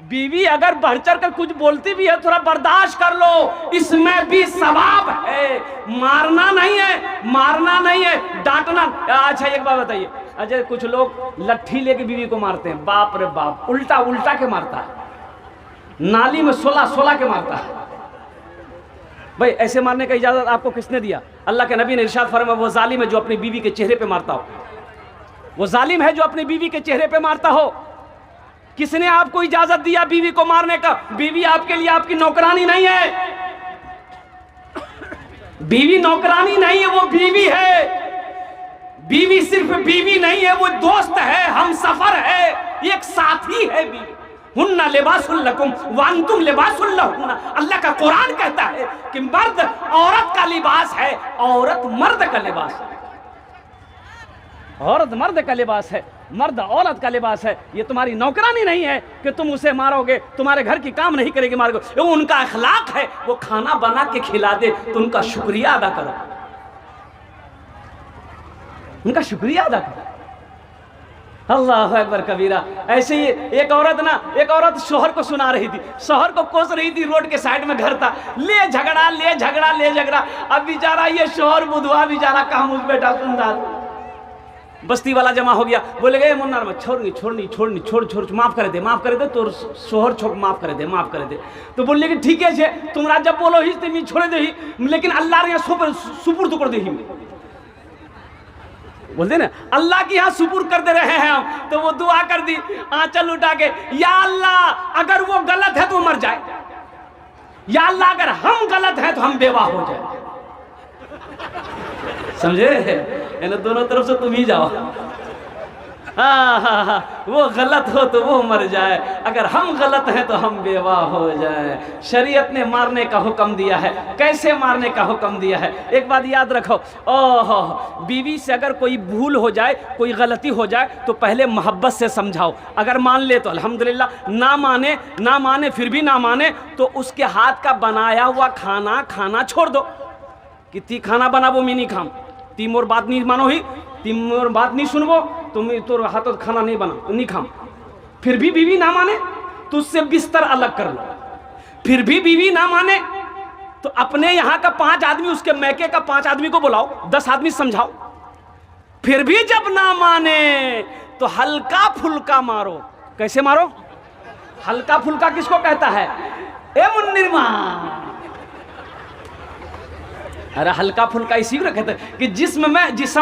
बीवी अगर बढ़ चढ़ कर कुछ बोलती भी है थोड़ा बर्दाश्त कर लो, इसमें भी सवाब है। मारना नहीं है, मारना नहीं है, डांटना। अच्छा एक बात बताइए, अच्छा कुछ लोग लट्ठी लेके बीवी को मारते हैं, बाप रे बाप, उल्टा उल्टा के मारता है, नाली में 16 के मारता है। भाई ऐसे मारने का इजाजत आपको किसने दिया? अल्लाह के नबी ने इरशाद फरमाया वो जालिम है जो अपनी बीवी के चेहरे पे मारता हो, वो जालिम है जो अपनी बीवी के चेहरे पे मारता हो। किसने आपको इजाजत दिया बीवी को मारने का? बीवी आपके लिए आपकी नौकरानी नहीं है, बीवी नौकरानी नहीं है, वो बीवी है। बीवी सिर्फ बीवी नहीं है, वो दोस्त है, हम सफर है, एक साथी है बीवी। हुन्ना लिबासुल लकुम व अंतुम लिबासुल लहुन्ना। अल्लाह का कुरान कहता है कि मर्द औरत का लिबास है, औरत मर्द का लिबास है, औरत मर्द का लिबास है, मर्द औरत का लिबास है। ये तुम्हारी नौकरानी नहीं है कि तुम उसे मारोगे, तुम्हारे घर की काम नहीं करेगी, मारोगे। वो उनका अखलाक है, वो खाना बना के खिला दे तो उनका शुक्रिया अदा करो, उनका शुक्रिया अदा करो। अल्लाह अकबर कबीरा। ऐसे ही एक औरत शोहर को सुना रही थी, शोहर को कोस रही थी, रोड के साइड में घर था, ले झगड़ा। अब बेचारा ये शोहर बुधवा बेचारा काम उस बेटा सुन रहा था। बस्ती वाला जमा हो गया, बोले गए मुन्ना छोड़ माफ कर दे तो शोहर माफ कर दे। तो बोले कि ठीक है तुमरा जब बोलो ही तुम छोड़ दे ही, लेकिन अल्लाह रे सुपुर्द कर दे ही, बोलते ना अल्लाह के यहाँ सुपुर कर दे रहे हैं हम। तो वो दुआ कर दी आंचल उठा के, या अल्लाह अगर वो गलत है तो मर जाए, या अल्लाह अगर हम गलत हैं तो हम बेवाह हो जाए। समझे? दोनों तरफ से तुम ही जाओ। हाँ, वो गलत हो तो वो मर जाए, अगर हम गलत हैं तो हम बेवाह हो जाए। शरीयत ने मारने का हुक्म दिया है, कैसे मारने का हुक्म दिया है? एक बात याद रखो, बीवी से अगर कोई भूल हो जाए, कोई गलती हो जाए तो पहले मोहब्बत से समझाओ। अगर मान ले तो अल्हम्दुलिल्लाह, ना माने फिर भी ना माने तो उसके हाथ का बनाया हुआ खाना छोड़ दो कि ती खाना बनाबो मैं नहीं खाम, ती मोर बात नहीं मानो ही, ती मोर बात नहीं सुनबो, तुम तो हाथों खाना नहीं बना नहीं खाम। फिर भी बीवी ना माने तो उससे बिस्तर अलग कर लो। फिर भी बीवी ना माने तो अपने यहाँ का 5 आदमी, उसके मैके का 5 आदमी को बुलाओ, 10 आदमी समझाओ। फिर भी जब ना माने तो हल्का फुल्का मारो। कैसे मारो? हल्का फुल्का किसको कहता है? ए मुन्निरमा, अरे हल्का फुल्का इसी को कहते हैं कि जिस्म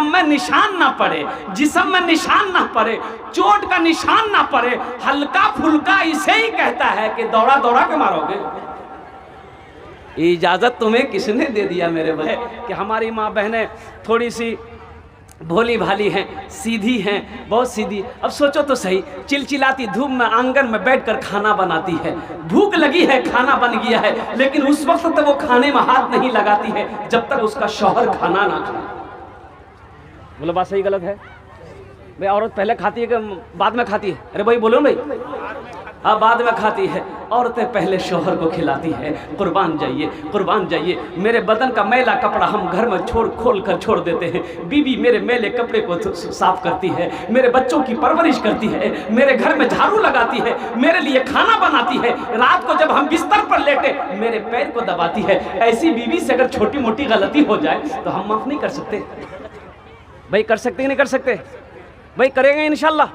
में निशान ना पड़े, जिस्म में निशान ना पड़े, चोट का निशान ना पड़े। हल्का फुल्का इसे ही कहता है कि दौड़ा के मारोगे। इजाजत तुम्हें किसने दे दिया मेरे भाई कि हमारी माँ बहनें थोड़ी सी भोली भाली हैं, सीधी हैं, बहुत सीधी। अब सोचो तो सही, चिलचिलाती धूप में आंगन में बैठकर खाना बनाती है, भूख लगी है, खाना बन गया है, लेकिन उस वक्त तक वो खाने में हाथ नहीं लगाती है जब तक उसका शौहर खाना ना खाए। बोलो बात सही गलत है? भाई औरत पहले खाती है कि बाद में खाती है? अरे भाई बोलो भाई, हाँ बाद में खाती है। औरतें पहले शौहर को खिलाती है। कुर्बान जाइए। मेरे बदन का मैला कपड़ा हम घर में खोल कर छोड़ देते हैं, बीवी मेरे मैले कपड़े को साफ करती है, मेरे बच्चों की परवरिश करती है, मेरे घर में झाड़ू लगाती है, मेरे लिए खाना बनाती है, रात को जब हम बिस्तर पर लेटे मेरे पैर को दबाती है। ऐसी बीवी से अगर छोटी मोटी गलती हो जाए तो हम माफ नहीं कर सकते? भाई कर सकते कि नहीं कर सकते? भाई करेंगे इंशाल्लाह,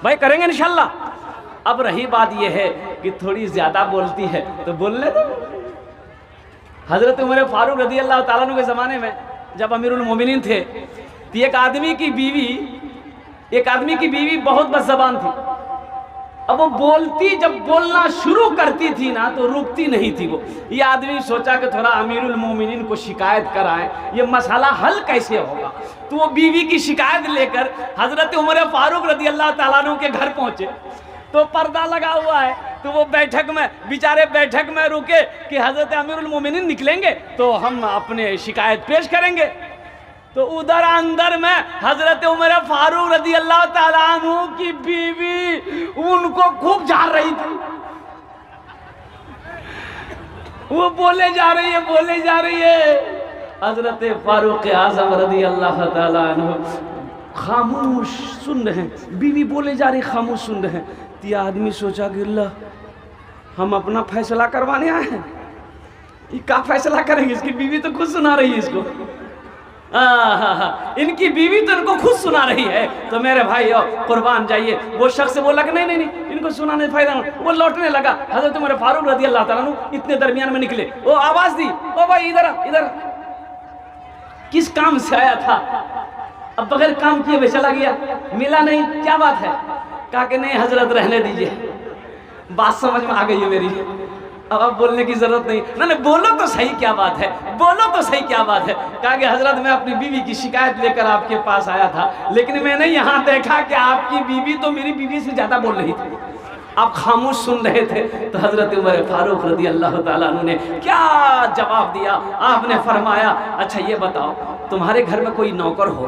भाई करेंगे इंशाल्लाह। अब रही बात यह है कि थोड़ी ज्यादा बोलती है तो बोलने दो। हजरत उमर फारूक रज़ी अल्लाह ताला अन्हु के ज़माने में जब अमीरुल मोमिनीन थे तो एक आदमी की बीवी बहुत बदज़बान थी। अब वो बोलती, जब बोलना शुरू करती थी ना तो रुकती नहीं थी वो। ये आदमी सोचा कि थोड़ा अमीरुल मोमिनीन को शिकायत कराएं, ये मसला हल कैसे होगा। तो वो बीवी की शिकायत लेकर हजरत उमर फारूक रज़ी अल्लाह ताला अन्हु के घर पहुंचे तो पर्दा लगा हुआ है। तो वो बैठक में रुके कि हजरत अमीरुल मोमिनीन निकलेंगे तो हम अपने शिकायत पेश करेंगे। तो उधर अंदर में हजरत उमर फारूक रज़ी अल्लाह ताला अन्हु की बीवी उनको खूब झाड़ रही थी। वो बोले जा रही है। हजरत फारूक आज़म रज़ी अल्लाह ताला अन्हु खामोश सुन रहे हैं, बीवी बोले जा रही खामोश सुन रहे हैं। तो आदमी सोचा कि अल्लाह हम अपना फैसला करवाने आए हैं। ये क्या फैसला करेंगे? इसकी बीवी तो खुद सुना रही है इसको। इनकी बीवी तो इनको खुद सुना रही है। तो मेरे भाई कुर्बान जाइए। वो शख्स बोला कि नहीं नहीं नहीं, इनको सुनाने से फायदा नहीं। वो लौटने लगा। हजरत उमर फारूक रज़ी अल्लाह ताला अन्हु इतने दरमियान में निकले। वो आवाज दी, ओ भाई इधर इधर। किस काम से आया था? अब बगैर काम किए हुए चला गया, मिला नहीं, क्या बात है? कहा कि नहीं हजरत रहने दीजिए, बात समझ में आ गई है मेरी, अब बोलने की जरूरत नहीं। नहीं बोलो तो सही, क्या बात है, बोलो तो सही, क्या बात है? कहा कि हजरत मैं अपनी बीवी की शिकायत लेकर आपके पास आया था, लेकिन मैंने यहाँ देखा कि आपकी बीवी तो मेरी बीवी से ज्यादा बोल रही थी, आप खामोश सुन रहे थे। तो हजरत उमर फारूक रज़ी अल्लाह ताला अन्हु ने क्या जवाब दिया? आपने फरमाया, अच्छा ये बताओ, तुम्हारे घर में कोई नौकर हो,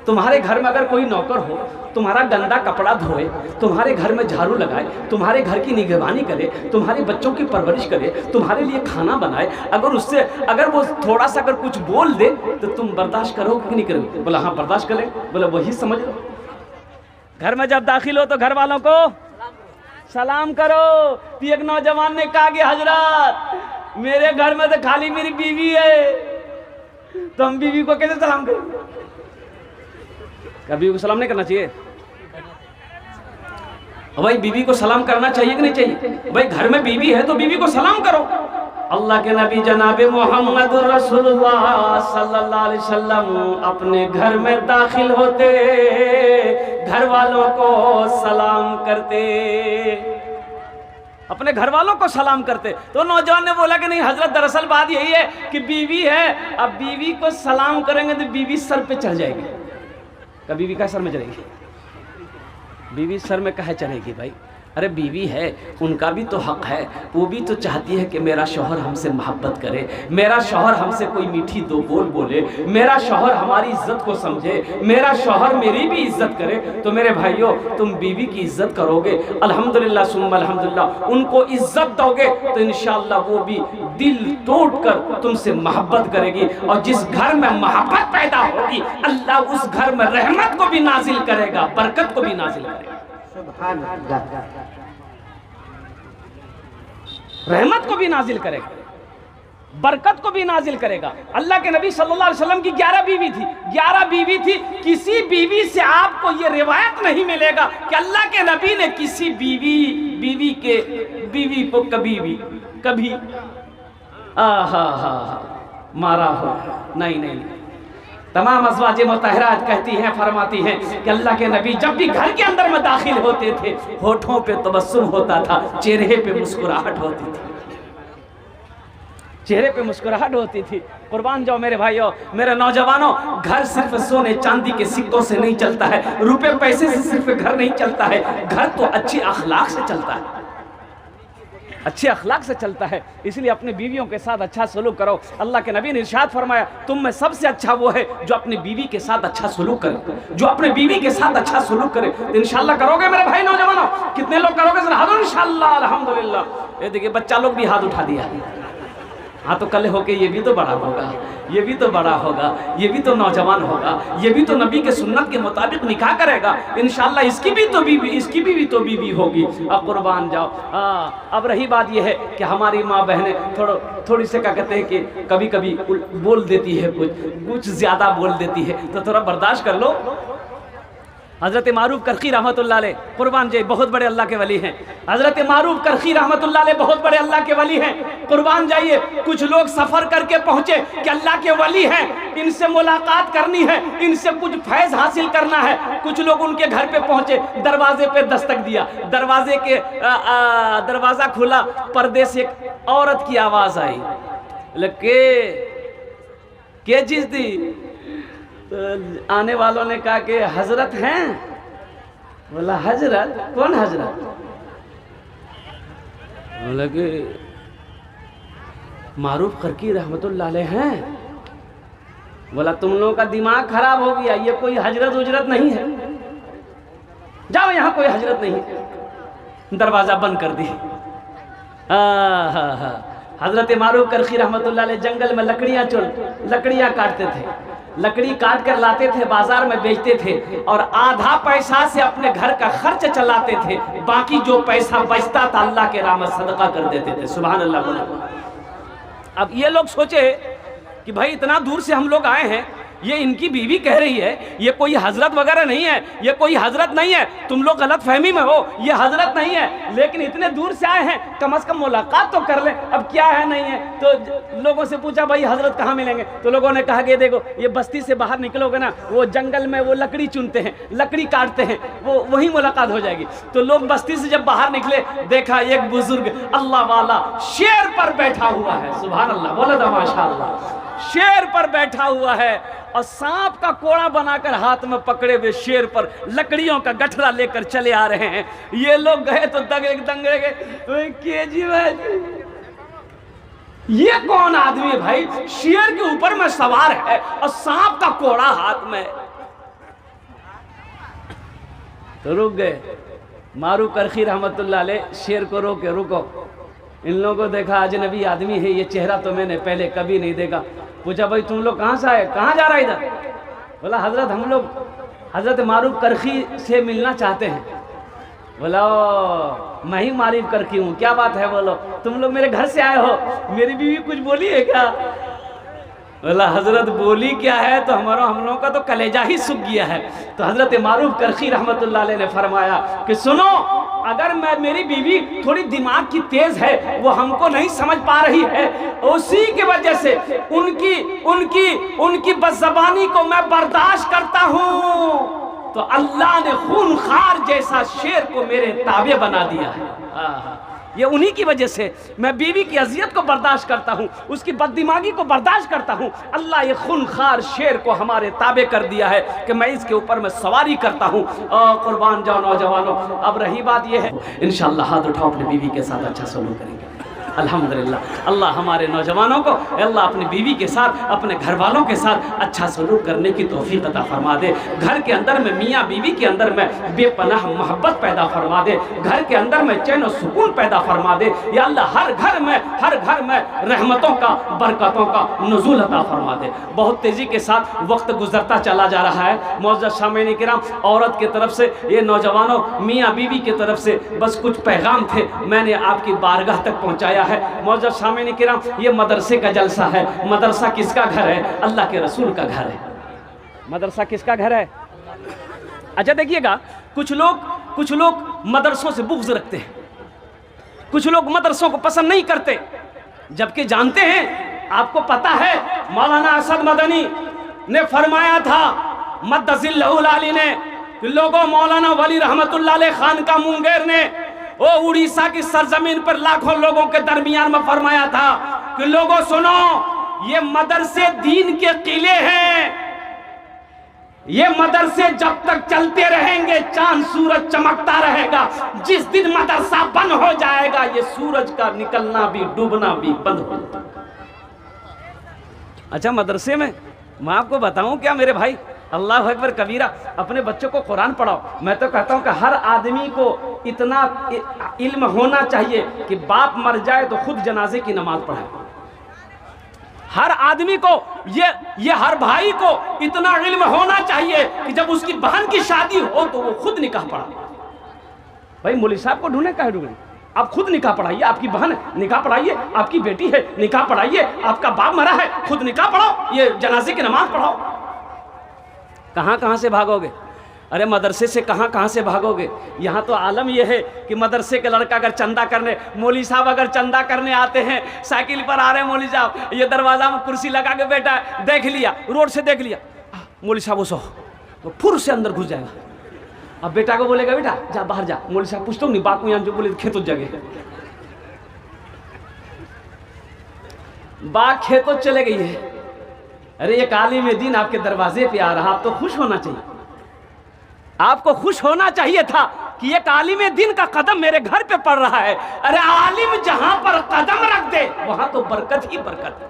तुम्हारे घर में अगर कोई नौकर हो, तुम्हारा गंदा कपड़ा धोए, तुम्हारे घर में झाड़ू लगाए, तुम्हारे घर की निगरानी करे, तुम्हारे बच्चों की परवरिश करे, तुम्हारे लिए खाना बनाए, अगर वो थोड़ा सा अगर कुछ बोल दे तो तुम बर्दाश्त करोगे कि नहीं करोगे? बोला हाँ बर्दाश्त करें। बोला वही समझ लो, घर में जब दाखिल हो तो घर वालों को सलाम करो। तो एक नौजवान ने कहा कि हजरत मेरे घर में तो खाली मेरी बीवी है, तो हम बीवी को कैसे सलाम करें? बीवी को सलाम नहीं करना चाहिए? भाई बीवी को सलाम करना चाहिए कि नहीं चाहिए? भाई घर में बीवी है तो बीवी को सलाम करो। अल्लाह के नबी जनाबे मोहम्मद रसूलुल्लाह सल्लल्लाहु अलैहि वसल्लम अपने घर में दाखिल होते, घर वालों को सलाम करते, अपने घर वालों को सलाम करते। तो नौजवान ने बोला कि नहीं हजरत दरअसल बात यही है कि बीवी है, अब बीवी को सलाम करेंगे तो बीवी सर पे चढ़ जाएगी। कभी बीवी का सर में चढ़ेगी? बीवी सर में कहे चढ़ेगी भाई? अरे बीवी है, उनका भी तो हक है, वो भी तो चाहती है कि मेरा शौहर हमसे मोहब्बत करे, मेरा शौहर हमसे कोई मीठी दो बोल बोले, मेरा शौहर हमारी इज्जत को समझे, मेरा शौहर मेरी भी इज्जत करे। तो मेरे भाइयों तुम बीवी की इज्जत करोगे, अल्हम्दुलिल्लाह सुम्मा अल्हम्दुलिल्लाह, उनको इज्जत दोगे तो इंशाअल्लाह वो भी दिल तोड़कर तुमसे मोहब्बत करेगी। और जिस घर में मोहब्बत पैदा होगी अल्लाह उस घर में रहमत को भी नाजिल करेगा, बरकत को भी नाजिल करेगा, रहमत को भी नाजिल करेगा, बरकत को भी नाजिल करेगा। अल्लाह के नबी सल्लल्लाहु अलैहि वसल्लम की 11 बीवी थी, 11 बीवी थी। किसी बीवी से आपको ये रिवायत नहीं मिलेगा कि अल्लाह के नबी ने किसी बीवी को कभी मारा हो। नहीं, तमाम अज़वाज मुतहरात कहती हैं, फरमाती हैं कि अल्लाह के नबी जब भी घर के अंदर में दाखिल होते थे, होठों पे तबस्सुम होता था, चेहरे पे मुस्कुराहट होती थी, चेहरे पे मुस्कुराहट होती थी। कुर्बान जाओ मेरे भाइयों, मेरे नौजवानों, घर सिर्फ सोने चांदी के सिक्कों से नहीं चलता है, रुपए पैसे से सिर्फ घर नहीं चलता है, घर तो अच्छे अखलाक से चलता है, अच्छे अखलाक से चलता है। इसलिए अपनी बीवियों के साथ अच्छा सलूक करो। अल्लाह के नबी ने इरशाद फरमाया, तुम में सबसे अच्छा वो है जो अपनी बीवी के साथ अच्छा सलूक करे, जो अपने बीवी के साथ अच्छा सलूक करे। तो इंशाअल्लाह करोगे मेरे भाई नौजवानों? कितने लोग करोगे? इंशाअल्लाह अल्हम्दुलिल्लाह। ये देखिए बच्चा लोग भी हाथ उठा दिया। हाँ तो कल होके ये भी तो बड़ा होगा, ये भी तो बड़ा होगा, ये भी तो नौजवान होगा, ये भी तो नबी के सुन्नत के मुताबिक निकाह करेगा। इंशाअल्लाह इसकी भी तो बीवी होगी। अब कुर्बान जाओ। अब रही बात ये है कि हमारी माँ बहनें थोड़ी से क्या कहते हैं कि कभी कभी बोल देती है, कुछ ज़्यादा बोल देती है, तो थोड़ा बर्दाश्त कर लो। हज़रत मारूफ करखी रहमतुल्लाह अलैह, कुर्बान जाइए, बहुत बड़े अल्लाह के वली हैं। हज़रत मारूफ करखी रहमतुल्लाह अलैह बहुत बड़े अल्लाह के वली हैं, कुर्बान जाइए। कुछ लोग सफ़र करके पहुँचे कि अल्लाह के वली हैं, इनसे मुलाकात करनी है, इनसे कुछ फैज़ हासिल करना है। कुछ लोग उनके घर पे पहुँचे, दरवाजे पे दस्तक दिया, दरवाज़ा खुला, पर्दे से एक औरत की आवाज़ आई, के चीज़ थी? तो आने वालों ने कहा कि हजरत हैं। बोला हजरत? कौन हजरत? बोला कि मारूफ करकी रहमतुल्लाह अलैह हैं। बोला तुम लोगों का दिमाग खराब हो गया, ये कोई हजरत उजरत नहीं है, जाओ यहाँ कोई हजरत नहीं है। दरवाज़ा बंद कर दी। हजरत मारूफ करकी रहमतुल्लाह अलैह जंगल में लकड़ियाँ काटते थे, लकड़ी काट कर लाते थे, बाजार में बेचते थे और आधा पैसा से अपने घर का खर्च चलाते थे, बाकी जो पैसा बचता था अल्लाह के राह में सदका कर देते थे। सुभान अल्लाह बोला। अब ये लोग सोचे कि भाई इतना दूर से हम लोग आए हैं, ये इनकी बीवी कह रही है, ये कोई हजरत वगैरह नहीं है, ये कोई हजरत नहीं है, तुम लोग गलत फहमी में हो, ये हजरत नहीं है, लेकिन इतने दूर से आए हैं, कम से कम मुलाकात तो कर ले। अब क्या है नहीं है, तो लोगों से पूछा भाई हजरत कहाँ मिलेंगे, तो लोगों ने कहा कि देखो ये बस्ती से बाहर निकलोगे ना, वो जंगल में वो लकड़ी चुनते हैं, लकड़ी काटते हैं, वो वही मुलाकात हो जाएगी। तो लोग बस्ती से जब बाहर निकले, देखा एक बुजुर्ग अल्लाह वाला शेर पर बैठा हुआ है। सुभान अल्लाह बोला था माशाअल्लाह। शेर पर बैठा हुआ है और सांप का कोड़ा बनाकर हाथ में पकड़े हुए शेर पर लकड़ियों का गठरा लेकर चले आ रहे हैं। ये लोग गए तो दंगे के जी भाई ये कौन आदमी है भाई, शेर के ऊपर में सवार है और सांप का कोड़ा हाथ में। तो रुक गए। मारू करखी रहमतुल्लाह अलैह शेर को रोके, रुको, इन लोगों को देखा अजनबी आदमी है, ये चेहरा तो मैंने पहले कभी नहीं देखा। पूछा भाई तुम लोग कहाँ से आए, कहाँ जा रहा है इधर? बोला हजरत हम लोग हजरत मारूफ करखी से मिलना चाहते हैं। बोला मैं ही मारूफ करखी हूँ, क्या बात है? बोलो तुम लोग मेरे घर से आए हो, मेरी बीवी कुछ बोली है क्या? बोला हजरत बोली क्या है, तो हम लोगों का तो कलेजा ही सूख गया है। तो हजरत मारूफ करखी रहमतुल्लाह अलैह ने फरमाया कि सुनो, अगर मैं मेरी बीवी थोड़ी दिमाग की तेज है, वो हमको नहीं समझ पा रही है, उसी की वजह से उनकी बदज़बानी को मैं बर्दाश्त करता हूँ, तो अल्लाह ने खूनखार जैसा शेर को मेरे ताबे बना दिया है। ये उन्हीं की वजह से मैं बीवी की अजियत को बर्दाश्त करता हूँ, उसकी बददिमागी को बर्दाश्त करता हूँ। अल्लाह ये खूनखार शेर को हमारे ताबे कर दिया है कि मैं इसके ऊपर मैं सवारी करता हूँ। कुर्बान जाओ नौजवानों। अब रही बात ये है, इंशाअल्लाह हाथ उठाओ, अपनी बीवी के साथ अच्छा सलूक करेंगे। अल्हम्दुलिल्लाह अल्लाह हमारे नौजवानों को अल्लाह अपनी बीवी के साथ, अपने घर वालों के साथ अच्छा सलूक करने की तौफीक अता फरमा दे। घर के अंदर में मियाँ बीवी के अंदर में बेपनाह मोहब्बत पैदा फरमा दे, घर के अंदर में चैन और सुकून पैदा फरमा दे। या अल्लाह हर घर में रहमतों का, बरकतों का नुज़ूल अता फरमा दे। बहुत तेज़ी के साथ वक्त गुजरता चला जा रहा है। मौजूद सामीन किराम, औरत की तरफ से, ये नौजवानों मियाँ बीवी की तरफ से बस कुछ पैगाम थे, मैंने आपकी बारगाह तक पहुँचाया है। मौजूद सामीन किराम, ये मदरसे का जलसा है। मदरसा किसका घर है? अल्लाह के रसूल का घर है। मदरसा किसका घर है? अच्छा देखिएगा, कुछ लोग मदरसों से बुग़्ज़ रखते हैं, कुछ लोग मदरसों को पसंद नहीं करते, जबकि जानते हैं, आपको पता है मौलाना असद मदनी ने फरमाया था, मद्दज़िल्लहुल आली ने, लोगों मौलाना वली रहमतुल्लाह अलैह खान का मुंगेर ने वो उड़ीसा की सरजमीन पर लाखों लोगों के दरमियान में फरमाया था कि लोगों सुनो, ये मदरसे दीन के किले हैं, ये मदरसे जब तक चलते रहेंगे चांद सूरज चमकता रहेगा। जिस दिन मदरसा बंद हो जाएगा, ये सूरज का निकलना भी डूबना भी बंद हो जाएगा। अच्छा मदरसे में मैं आपको बताऊं क्या मेरे भाई, अल्लाह अकबर कबीरा, अपने बच्चों को कुरान पढ़ाओ। मैं तो कहता हूँ कि हर आदमी को इतना इल्म होना चाहिए कि बाप मर जाए तो खुद जनाजे की नमाज पढ़े। हर आदमी को ये हर भाई को इतना इल्म होना चाहिए कि जब उसकी बहन की शादी हो तो वो खुद निकाह पढ़ा। भाई मौलवी साहब को ढूंढे काहे ढूंढे, आप खुद निकाह पढ़ाइए। आपकी बहन निकाह पढ़ाइए, आपकी बेटी है निकाह पढ़ाइए, आपका बाप मरा है खुद निकाह पढ़ाओ, ये जनाजे की नमाज पढ़ाओ। कहाँ से भागोगे? अरे मदरसे से कहाँ से भागोगे? यहाँ तो आलम यह है कि मदरसे के लड़का अगर चंदा करने, मौलवी साहब अगर चंदा करने आते हैं, साइकिल पर आ रहे हैं मौलवी साहब, ये दरवाजा में कुर्सी लगा के बैठा है, देख लिया, रोड से देख लिया, मौलवी साहब वो सो, तो फुर से अंदर घुस जाएगा। अब बेटा को बोलेगा बेटा जा बाहर जा, मौलवी साहब पूछता हूँ नहीं बाकू यहाँ जो बोले खेतों जगह, बाग खेतों चले गई है। अरे एक आलिम दीन आपके दरवाजे पे आ रहा, आप तो खुश होना चाहिए, आपको खुश होना चाहिए था कि एक आलिम दीन का कदम मेरे घर पे पड़ रहा है। अरे आलिम जहां पर कदम रख दे वहां तो बरकत ही बरकत है,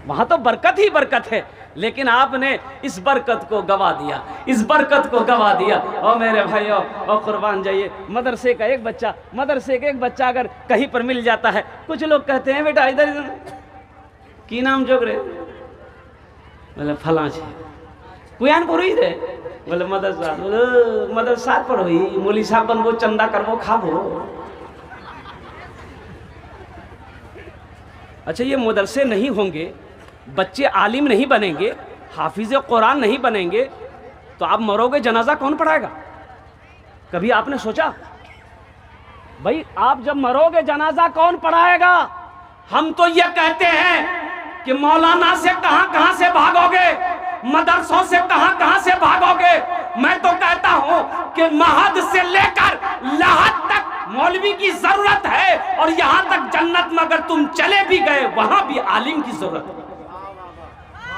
वहां तो बरकत ही बरकत है। लेकिन आपने इस बरकत को गवा दिया, इस बरकत को गवा दिया। और मेरे भाइयों और कुर्बान जाइए, मदरसे का एक बच्चा अगर कहीं पर मिल जाता है, कुछ लोग कहते हैं बेटा इधर की नाम जोग रहे, बोले फला छे कुयान पर हुई रे बोले मदरसा बोले मदरसा पर हुई मौली साहब बनबो चंदा करबो खाबो। अच्छा ये मदरसे नहीं होंगे, बच्चे आलिम नहीं बनेंगे, हाफिज कुरान नहीं बनेंगे, तो आप मरोगे जनाजा कौन पढ़ाएगा? कभी आपने सोचा? भाई आप जब मरोगे जनाजा कौन पढ़ाएगा? हम तो ये कहते हैं कि मौलाना से कहां से भागोगे, मदरसों से कहां से भागोगे। मैं तो कहता हूं कि महद से लेकर लहद तक मौलवी की जरूरत है, और यहां तक जन्नत में अगर तुम चले भी गए वहां भी आलिम की जरूरत है,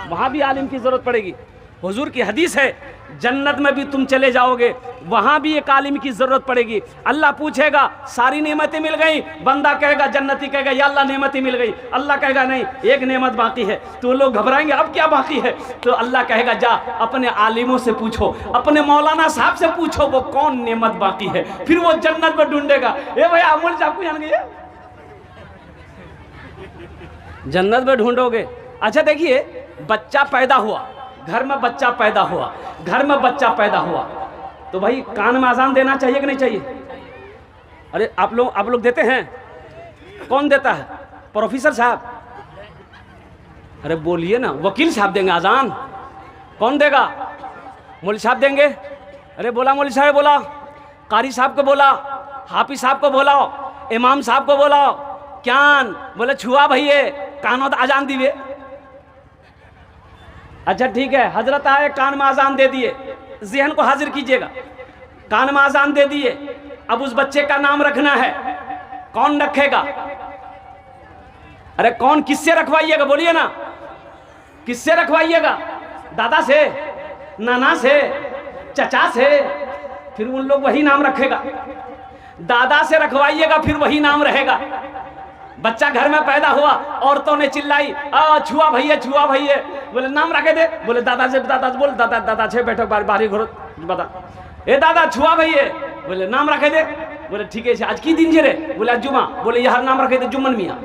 वहां भी आलिम की जरूरत पड़ेगी। हुजूर की हदीस है जन्नत में भी तुम चले जाओगे वहां भी एक आलिम की जरूरत पड़ेगी। अल्लाह पूछेगा सारी नेमतें मिल गई, बंदा कहेगा जन्नती कहेगा या अल्लाह नेमतें मिल गई, अल्लाह कहेगा नहीं एक नेमत बाकी है। तो लोग घबराएंगे अब क्या बाकी है? तो अल्लाह कहेगा जा अपने आलिमों से पूछो, अपने मौलाना साहब से पूछो वो कौन नेमत बाकी है। फिर वो जन्नत में ढूंढेगा। ए भाई अमूल साहब को जान गए जन्नत में ढूंढोगे। अच्छा देखिए बच्चा पैदा हुआ, घर में बच्चा पैदा हुआ, घर में बच्चा पैदा हुआ, तो भाई कान में अजान देना चाहिए कि नहीं चाहिए? अरे आप लोग देते हैं? कौन देता है? प्रोफेसर साहब? अरे बोलिए ना, वकील साहब देंगे अजान? कौन देगा? मौलवी साहब देंगे? अरे बोला मौलवी साहब बोला, कारी साहब को बोला, हाफिज साहब को बोलाओ, इमाम साहब को बोलाओ, क्यान बोले छुआ भैया कानों अजान दिए। अच्छा ठीक है हजरत आए कान में अजान दे दिए, ज़हन को हाजिर कीजिएगा, कान में अजान दे दिए, अब उस बच्चे का नाम रखना है, कौन रखेगा? अरे कौन किससे रखवाइएगा बोलिए ना, किससे रखवाइएगा? दादा से, नाना से, चचा से, फिर उन लोग वही नाम रखेगा। दादा से रखवाइएगा फिर वही नाम रहेगा। बच्चा घर में पैदा हुआ, औरतों ने चिल्लाई छुआ भैया छुआ भैया, बोले नाम रखे दे, बोले दादा से बोल दादा छे बैठो बारी घोर बता, ए दादा छुआ भैया, बोले नाम रखे दे, बोले ठीक है आज की दिन जे रे, बोले आज जुमा, बोले यार नाम रखे दे जुम्मन मियाँ।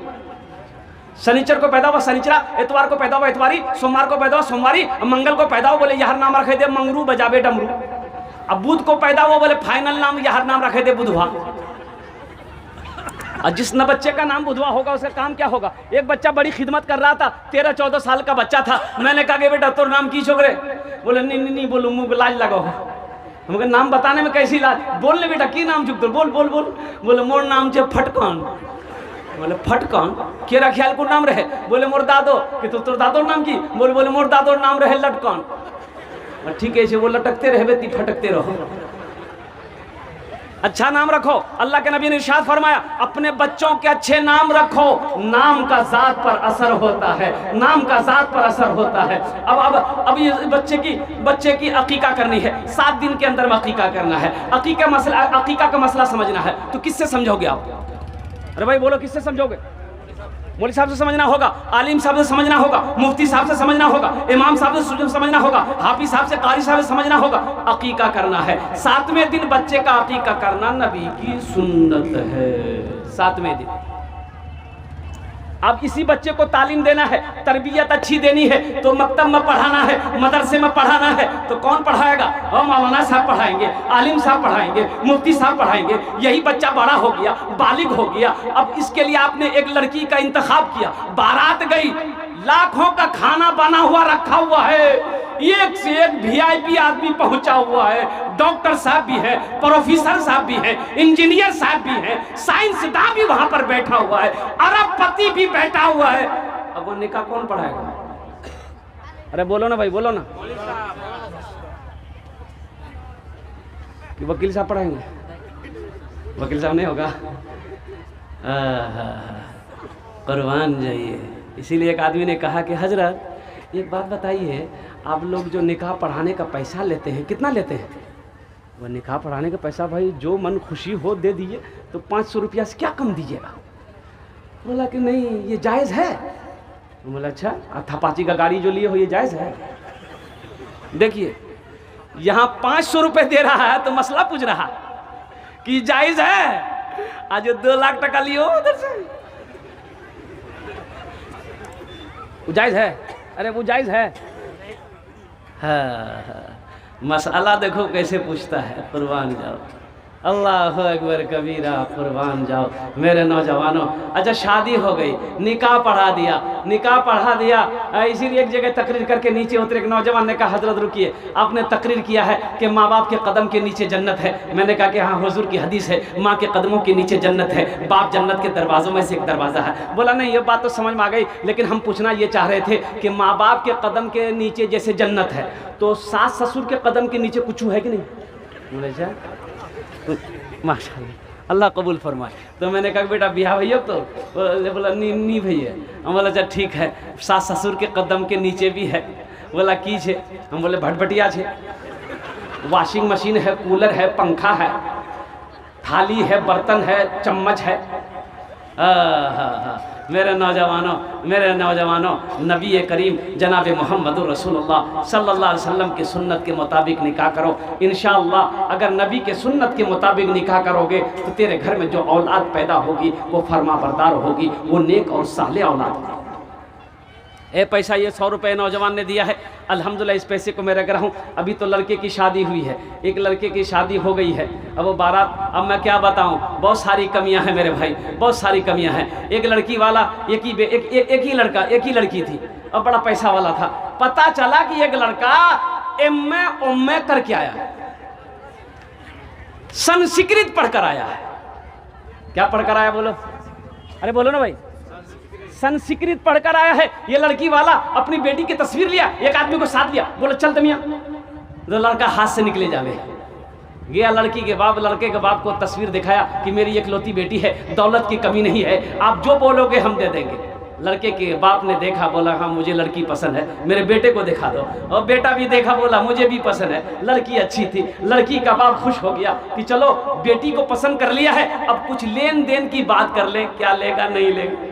शनिचर को पैदा हुआ शनिचरा, इतवार को पैदा हुआ इतवारी, सोमवार को पैदा हुआ सोमवारी, मंगल को पैदा हुआ बोले यार नाम रखे दे मंगरू बजाबे डमरू। अब बुध को पैदा हुआ बोले फाइनल नाम यार नाम रखे दे बुधवा। और जिस न बच्चे का नाम बुधवा होगा उसका काम क्या होगा? एक बच्चा बड़ी खिदमत कर रहा था, 13-14 साल का बच्चा था, मैंने कहा कि बेटा तोर नाम की छोकरे? बोले नहीं बोलो मुंह लाज लगाओ। हमको नाम बताने में कैसी लाज? बोलने बेटा की नाम चुप बोल बोल बोल। बोले मोर नाम छे फटकान। बोले फटकान केरा ख्याल को नाम रहे? बोले मोर दादो कि तो तोर दादोर नाम की? बोले मोर दादोर नाम रहे लटकान। ठीक है वो लटकते रहे ती फटकते रहो। अच्छा नाम रखो, अल्लाह के नबी ने इरशाद फरमाया अपने बच्चों के अच्छे नाम रखो, नाम का जात पर असर होता है, नाम का जात पर असर होता है। अब ये बच्चे की अकीका करनी है, 7 दिन के अंदर में अकीका करना है। अकीका का मसला समझना है तो किससे समझोगे आप? अरे भाई बोलो किससे समझोगे? मौलवी साहब से समझना होगा, आलिम साहब से समझना होगा, मुफ्ती साहब से समझना होगा, इमाम साहब से समझना होगा, हाफिज साहब से, कारी साहब से समझना होगा। अकीका करना है, 7वें दिन बच्चे का अकीका करना नबी की सुन्नत है। 7वें दिन अब इसी बच्चे को तालीम देना है, तरबियत अच्छी देनी है तो मकतब में पढ़ाना है, मदरसे में पढ़ाना है तो कौन पढ़ाएगा? मौलाना साहब पढ़ाएंगे, आलिम साहब पढ़ाएंगे, मुफ्ती साहब पढ़ाएंगे। यही बच्चा बड़ा हो गया, बालिग हो गया, अब इसके लिए आपने एक लड़की का इंतखाब किया, बारात गई, लाखों का खाना बना हुआ रखा हुआ है, एक से एक VIP आदमी पहुंचा हुआ है, डॉक्टर साहब भी है, प्रोफेसर साहब भी है, इंजीनियर साहब भी है, साइंसदान भी वहां पर बैठा हुआ है, अरबपति भी बैठा हुआ है। अब वो निकाह कौन पढ़ाएगा? अरे बोलो ना भाई बोलो ना, कि वकील साहब पढ़ाएंगे? वकील साहब नहीं होगा, कुर्बान जाइए। इसीलिए एक आदमी ने कहा कि हजरत एक बात बताइए, आप लोग जो निकाह पढ़ाने का पैसा लेते हैं कितना लेते हैं? वह निकाह पढ़ाने का पैसा भाई जो मन खुशी हो दे दीजिए, तो 500 रुपया से क्या कम दीजिएगा? बोला कि नहीं ये जायज़ है। बोला अच्छा, थपाची का गाड़ी जो लिए हो ये जायज़ है? देखिए यहाँ 500 रुपये दे रहा है तो मसला पूछ रहा कि जायज़ है, आज 2 लाख टका लिए हो उधर से, वो जायज़ है? अरे वो जायज़ है? हाँ, मसाला देखो कैसे पूछता है, कुर्बान जाओ, अल्लाह अकबर कबीरा, कुर्बान जाओ मेरे नौजवानों। अच्छा शादी हो गई, निकाह पढ़ा दिया, इसीलिए एक जगह तकरीर करके नीचे उतरे, एक नौजवान ने कहा हजरत रुकिए, आपने तकरीर किया है कि माँ बाप के कदम के नीचे जन्नत है। मैंने कहा कि हाँ हुजूर की हदीस है, माँ के कदमों के नीचे जन्नत है, बाप जन्नत के दरवाज़ों में से एक दरवाज़ा है। बोला नहीं ये बात तो समझ में आ गई, लेकिन हम पूछना ये चाह रहे थे कि माँ बाप के कदम के नीचे जैसे जन्नत है, तो सास ससुर के कदम के नीचे कुछ है कि नहीं? बोले माशाअल्लाह, अल्लाह कबूल फरमाए। तो मैंने कहा बेटा बिहा भैया, तो बोला नी भैया। हम बोला अच्छा ठीक है, सास ससुर के कदम के नीचे भी है। बोला की छे? हम बोले भटभटिया छे, वॉशिंग मशीन है, कूलर है, पंखा है, थाली है, बर्तन है, चम्मच है। हाँ, मेरे नौजवानों नबी करीम जनाब मोहम्मद रसूलुल्लाह सल्लल्लाहु अलैहि वसल्लम की सुन्नत के मुताबिक निकाह करो। इंशाअल्लाह अगर नबी के सुन्नत के मुताबिक निकाह करोगे तो तेरे घर में जो औलाद पैदा होगी वो फरमाबरदार होगी, वो नेक और साले औलाद होगी। ए पैसा ये 100 रुपये नौजवान ने दिया है, अल्हम्दुलिल्लाह इस पैसे को मैं रख रहा हूँ। अभी तो लड़के की शादी हुई है, एक लड़के की शादी हो गई है, अब वो बारात, अब मैं क्या बताऊँ, बहुत सारी कमियां हैं मेरे भाई, बहुत सारी कमियां हैं। एक लड़की वाला एक ही लड़की थी और बड़ा पैसा वाला था। पता चला कि एक लड़का एम.ए. करके आया है, संस्कृत पढ़कर आया है। क्या पढ़कर आया बोलो? अरे बोलो ना भाई, संस्कृत पढ़कर आया है। ये लड़की वाला अपनी बेटी की तस्वीर लिया, एक आदमी को साथ लिया, बोला चल तमिया, तो लड़का हाथ से निकले जावे गया। लड़के के बाप को तस्वीर दिखाया कि मेरी इकलौती बेटी है, दौलत की कमी नहीं है, आप जो बोलोगे हम दे देंगे। लड़के के बाप ने देखा, बोला हाँ मुझे लड़की पसंद है, मेरे बेटे को दिखा दो। और बेटा भी देखा, बोला मुझे भी पसंद है, लड़की अच्छी थी। लड़की का बाप खुश हो गया कि चलो बेटी को पसंद कर लिया है, अब कुछ लेन देन की बात कर ले, क्या लेगा नहीं लेगा।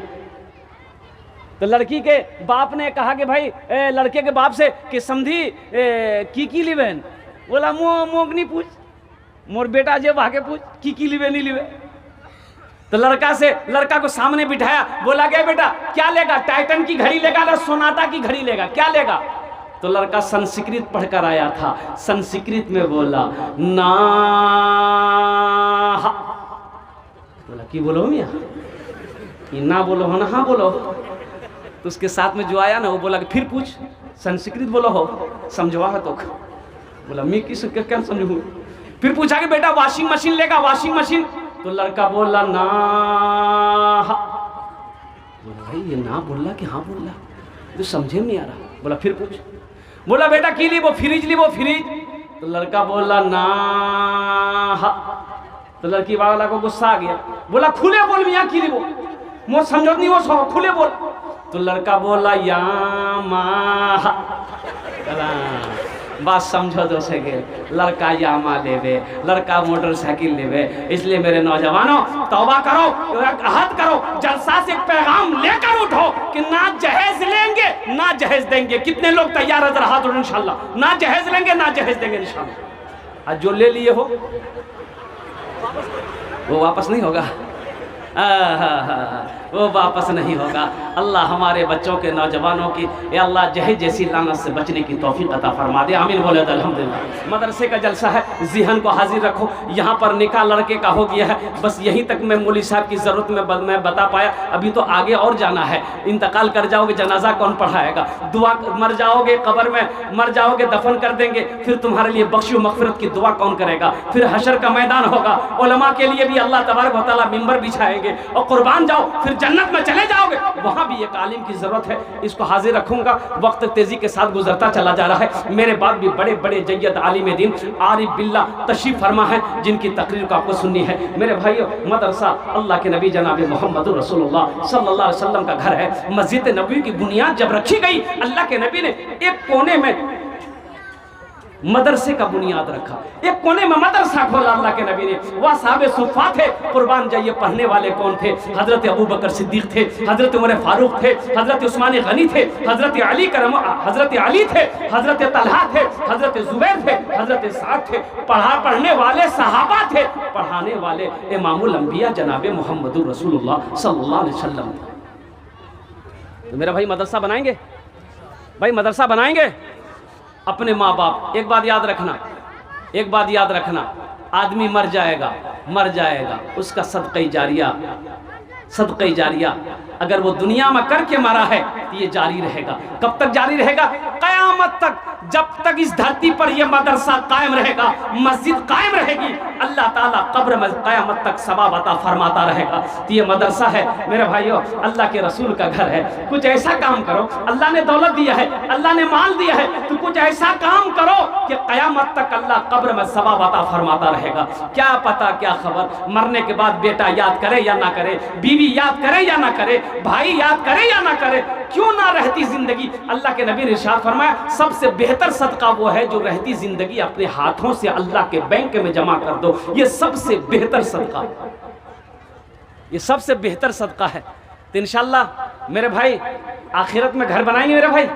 तो लड़की के बाप ने कहा कि भाई लड़के के बाप से कि समझी की लिवेन। बोला मोगनी पूछ, मोर बेटा जे भागे पूछ की लिवे नहीं लिवे। तो लड़का को सामने बिठाया, बोला गया बेटा क्या लेगा, टाइटन की घड़ी लेगा ना सोनाटा की घड़ी लेगा, क्या लेगा? तो लड़का संस्कृत पढ़कर आया था, संस्कृत में बोला ना। बोला की बोलो मियाँ, ना बोलो हो ना हाँ बोलो। तो उसके साथ में जो आया ना वो बोला कि फिर पूछ, संस्कृत बोलो हो, समझवा है तो। बोला मैं किस क्या समझूँ? फिर पूछा कि बेटा वॉशिंग मशीन लेगा, वॉशिंग मशीन? तो लड़का बोला ना। बोला भाई ये ना बोला कि हाँ बोला, तो समझे नहीं आ रहा। बोला फिर पूछ। बोला बेटा की ली वो फ्रिज ली वो फ्रिज? तो लड़का बोला ना। तो लड़की वाला को गुस्सा आ गया, बोला खुले बोल मियाँ की ली वो, मोर समझो नहीं वो खुले बोल। तो लड़का बोला या माँ, बात समझो दो सेकेंड। लड़का यामा लेवे, लड़का मोटरसाइकिल लेवे। इसलिए मेरे नौजवानों तौबा करो, अहद करो, जलसा से पैगाम लेकर उठो कि ना जहेज लेंगे ना जहेज देंगे। कितने लोग तैयार है? जरा हाथ उठाओ इंशाल्लाह। ना जहेज लेंगे ना जहेज देंगे इंशाल्लाह। आज जो ले लिए हो वो वापस नहीं होगा, वो वापस नहीं होगा। अल्लाह हमारे बच्चों के नौजवानों की या अल्लाह जहेज जैसी लानत से बचने की तौफीक अता फरमा दे। आमीन बोले तो अल्हम्दुलिल्लाह। मदरसे का जलसा है, ज़हन को हाजिर रखो। यहाँ पर निकाह लड़के का हो गया है, बस यहीं तक मैं मौलवी साहब की ज़रूरत में मैं बता पाया। अभी तो आगे और जाना है। इंतकाल कर जाओगे, जनाजा कौन पढ़ाएगा? दुआ, मर जाओगे कब्र में, मर जाओगे दफन कर देंगे, फिर तुम्हारे लिए बख्शो मग़फ़िरत की दुआ कौन करेगा? फिर हशर का मैदान होगा, उलमा के लिए भी अल्लाह तबारक व तआला मिंबर बिछाएंगे और कुर्बान जाओ, फिर जन्नत में चले जाओगे, वहां भी एक आलिम की जरूरत है। इसको हाजिर रखूंगा। वक्त तेजी के साथ गुजरता चला जा रहा है। मेरे बाद भी बड़े बड़े जय्यद आलिम दीन आरिफ बिल्लाह तशरीफ फरमा है, जिनकी तकरीर को आपको सुननी है। मेरे भाइयों, मदरसा अल्लाह के नबी जनाब मोहम्मद रसूलुल्लाह सल्लल्लाहु अलैहि वसल्लम का घर है। मस्जिद नबवी की बुनियाद जब रखी गई, अल्लाह के नबी ने एक कोने में मदरसे का बुनियाद रखा, एक कोने में मदरसा खोला अल्लाह के नबी ने। वह साहबे सुफ़ा थे, कुर्बान जाइए पढ़ने वाले कौन थे? हजरत अबू बकर सिद्दीक थे, हजरत उमर फारूक थे, हजरत उस्मान गनी थे, हजरत अली थे, हजरत तलहा थे, हजरत जुबैर थे, हजरत साद थे। पढ़ने वाले सहाबा थे, पढ़ाने वाले इमामुल अंबिया जनाब मोहम्मद रसूलुल्लाह सल्लल्लाहु अलैहि वसल्लम। तो मेरा भाई मदरसा बनाएंगे, भाई मदरसा बनाएंगे। अपने माँ बाप, एक बात याद रखना, एक बात याद रखना, आदमी मर जाएगा, उसका सदक़े जारिया अगर वो दुनिया में करके मरा है तो ये जारी रहेगा। कब तक जारी रहेगा? क़यामत तक, जब तक इस धरती पर ये मदरसा कायम रहेगा, मस्जिद कायम रहेगी, अल्लाह ताला कब्र में क़यामत तक सवाब अता फरमाता रहेगा। तो ये मदरसा है मेरे भाइयों, अल्लाह के रसूल का घर है। कुछ ऐसा काम करो, अल्लाह ने दौलत दिया है, अल्लाह ने माल दिया है, तो कुछ ऐसा काम करो कि क़यामत तक अल्लाह कब्र में सवाब अता फरमाता रहेगा। क्या पता क्या खबर, मरने के बाद बेटा याद करे या ना करे, बीवी याद करे या ना करे, भाई याद करे या ना करे, क्यों ना रहती जिंदगी। अल्लाह के नबी ने इरशाद फरमाया, सबसे बेहतर सदका वो है जो रहती जिंदगी अपने हाथों से अल्लाह के बैंक में जमा कर दो। ये सबसे बेहतर सदका, ये सबसे बेहतर सदका है। तो इंशाअल्लाह मेरे भाई आखिरत में घर बनाएंगे मेरे भाई